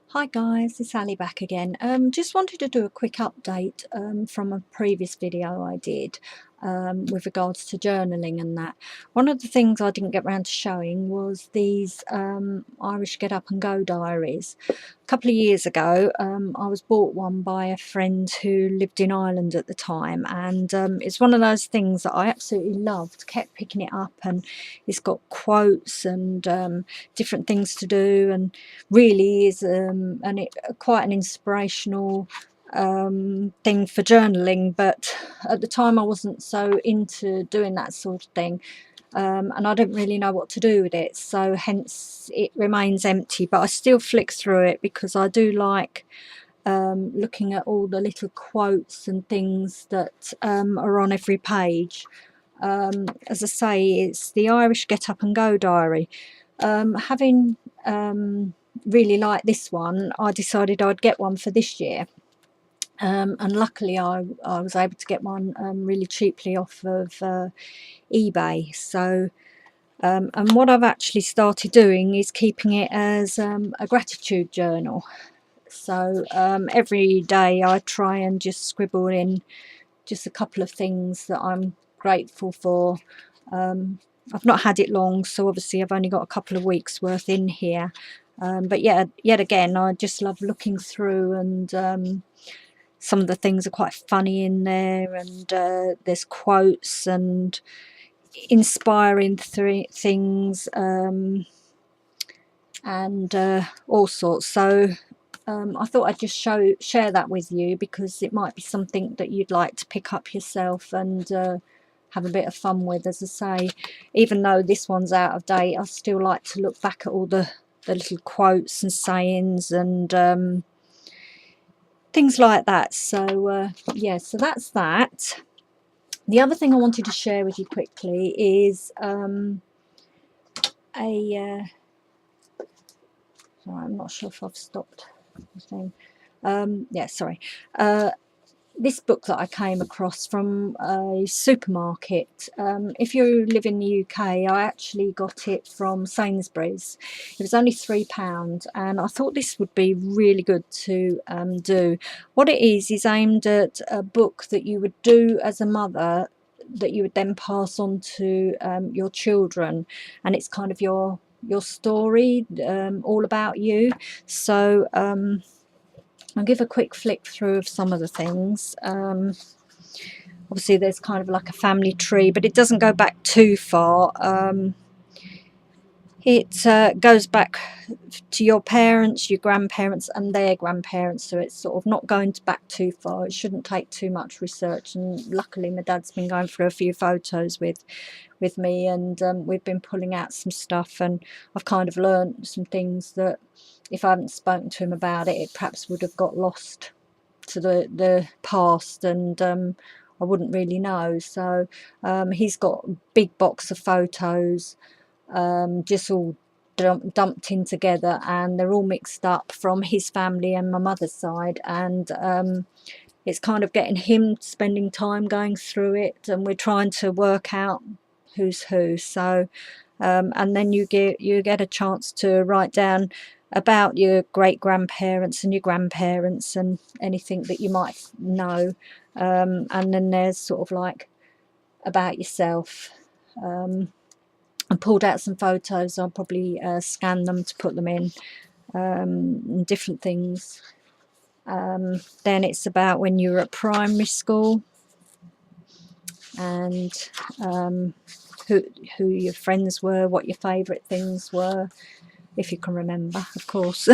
Hi guys, it's Ali back again. Just wanted to do a quick update from a previous video I did with regards to journaling and that. One of the things I didn't get around to showing was these Irish Get Up and Go diaries. A couple of years ago I was bought one by a friend who lived in Ireland at the time, and it's one of those things that I absolutely loved. Kept picking it up, and it's got quotes and different things to do, and really is quite an inspirational thing for journaling. But at the time I wasn't so into doing that sort of thing, and I didn't really know what to do with it, so hence it remains empty. But I still flick through it because I do like looking at all the little quotes and things that are on every page. As I say, it's the Irish Get Up and Go diary. Having really liked this one, I decided I'd get one for this year. And luckily I was able to get one really cheaply off of eBay. So and what I've actually started doing is keeping it as a gratitude journal. So every day I try and just scribble in just a couple of things that I'm grateful for. I've not had it long, so obviously I've only got a couple of weeks worth in here. But yeah, yet again, I just love looking through, and some of the things are quite funny in there, and there's quotes and inspiring things, and all sorts. So I thought I'd just share that with you, because it might be something that you'd like to pick up yourself and have a bit of fun with. As I say, even though this one's out of date, I still like to look back at all the little quotes and sayings and things like that. So yeah, so that's that. The other thing I wanted to share with you quickly is sorry, I'm not sure if I've stopped the thing. Yeah, sorry. This book that I came across from a supermarket. If you live in the UK, I actually got it from Sainsbury's. It was only £3, and I thought this would be really good to do. What it is aimed at a book that you would do as a mother, that you would then pass on to your children, and it's kind of your story, all about you. So I'll give a quick flick through of some of the things. Obviously there's kind of like a family tree, but it doesn't go back too far. It goes back to your parents, your grandparents and their grandparents, so it's sort of not going back too far. It shouldn't take too much research, and luckily my dad's been going through a few photos with me, and we've been pulling out some stuff, and I've kind of learned some things that if I hadn't spoken to him about it, it perhaps would have got lost to the past, and I wouldn't really know. So he's got a big box of photos, just all dumped in together, and they're all mixed up from his family and my mother's side, and it's kind of getting him spending time going through it, and we're trying to work out who's who. So and then you get a chance to write down about your great grandparents and your grandparents and anything that you might know, and then there's sort of like about yourself. I pulled out some photos. I'll probably scan them to put them in, different things. Then it's about when you were at primary school, and who your friends were, what your favourite things were, if you can remember, of course.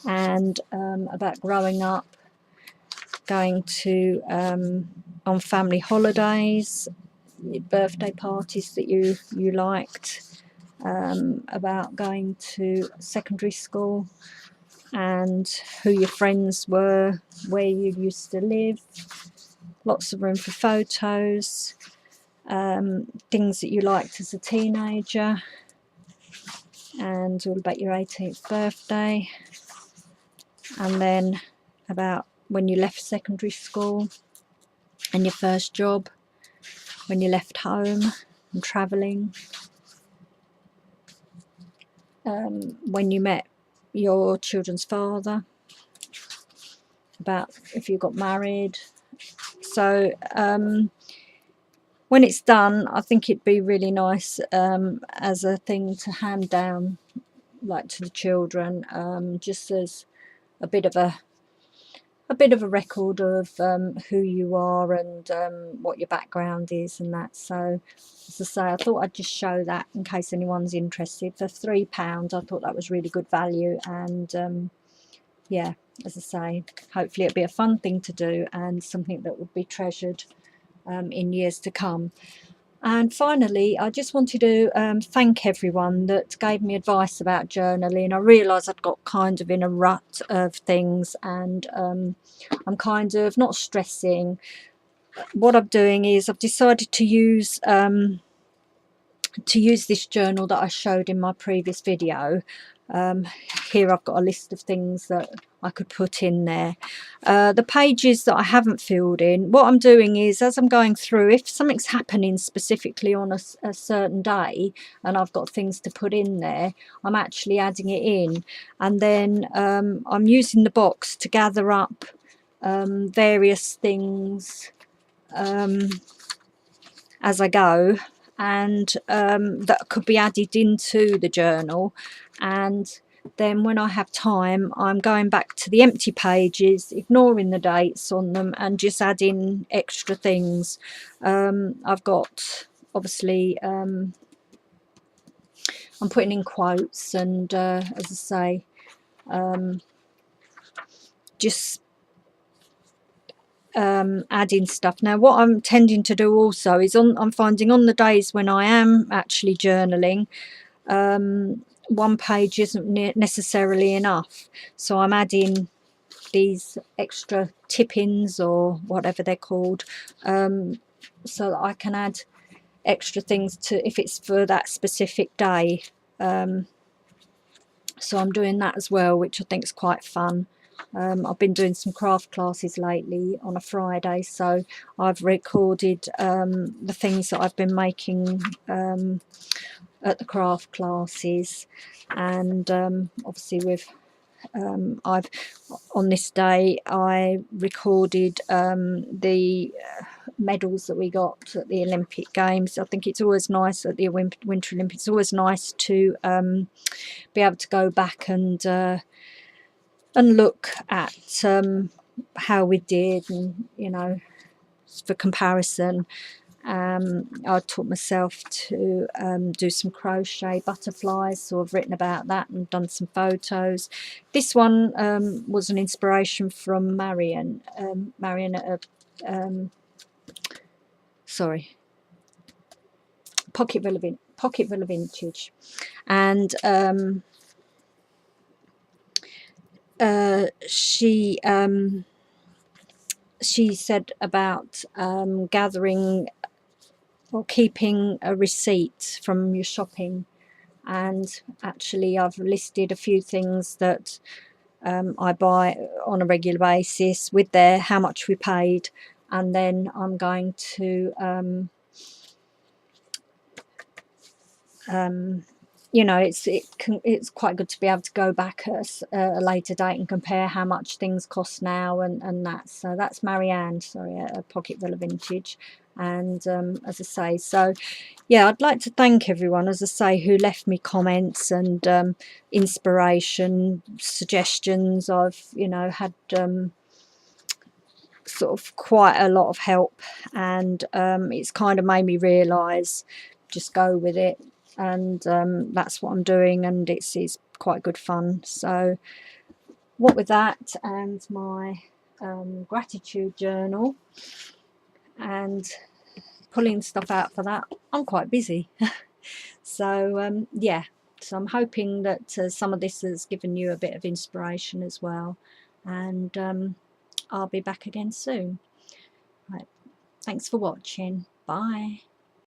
And about growing up, going to on family holidays, birthday parties that you liked, about going to secondary school, and who your friends were, where you used to live. Lots of room for photos, things that you liked as a teenager, and all about your 18th birthday, and then about when you left secondary school and your first job, when you left home and travelling, when you met your children's father, about if you got married. So when it's done, I think it'd be really nice as a thing to hand down, like to the children, just as a bit of a record of who you are and what your background is and that. So as I say, I thought I'd just show that in case anyone's interested. For £3, I thought that was really good value, and yeah, as I say, hopefully it'll be a fun thing to do and something that would be treasured in years to come. And finally, I just wanted to thank everyone that gave me advice about journaling. I realised I'd got kind of in a rut of things, and I'm kind of not stressing. What I'm doing is I've decided to use this journal that I showed in my previous video. Here I've got a list of things that I could put in there. The pages that I haven't filled in, what I'm doing is, as I'm going through, if something's happening specifically on a certain day and I've got things to put in there, I'm actually adding it in, and then I'm using the box to gather up various things as I go, and that could be added into the journal. And then when I have time, I'm going back to the empty pages, ignoring the dates on them, and just adding extra things. I've got, obviously, I'm putting in quotes, and as I say, just adding stuff. Now what I'm tending to do also is, I'm finding on the days when I am actually journaling, one page isn't necessarily enough, so I'm adding these extra tip-ins, or whatever they're called, so that I can add extra things to, if it's for that specific day. So I'm doing that as well, which I think is quite fun. I've been doing some craft classes lately on a Friday, so I've recorded the things that I've been making at the craft classes, and obviously with I've, on this day, I recorded the medals that we got at the Olympic Games. I think it's always nice at the Winter Olympics, it's always nice to be able to go back and look at how we did, and you know, for comparison. I taught myself to do some crochet butterflies, so I've written about that and done some photos. This one was an inspiration from Marion at sorry, Pocket Villa Vintage, and she said about gathering or keeping a receipt from your shopping, and actually I've listed a few things that I buy on a regular basis with how much we paid, and then I'm going to you know, it's quite good to be able to go back at a later date and compare how much things cost now, and that. So that's Marianne, sorry, at Pocket Villa Vintage. And as I say, so yeah, I'd like to thank everyone, as I say, who left me comments and inspiration, suggestions. I've, you know, had sort of quite a lot of help, and it's kind of made me realise, just go with it, and that's what I'm doing, and it's quite good fun. So what with that and my gratitude journal and pulling stuff out for that, I'm quite busy. So yeah, so I'm hoping that some of this has given you a bit of inspiration as well, and I'll be back again soon. Right, thanks for watching. Bye.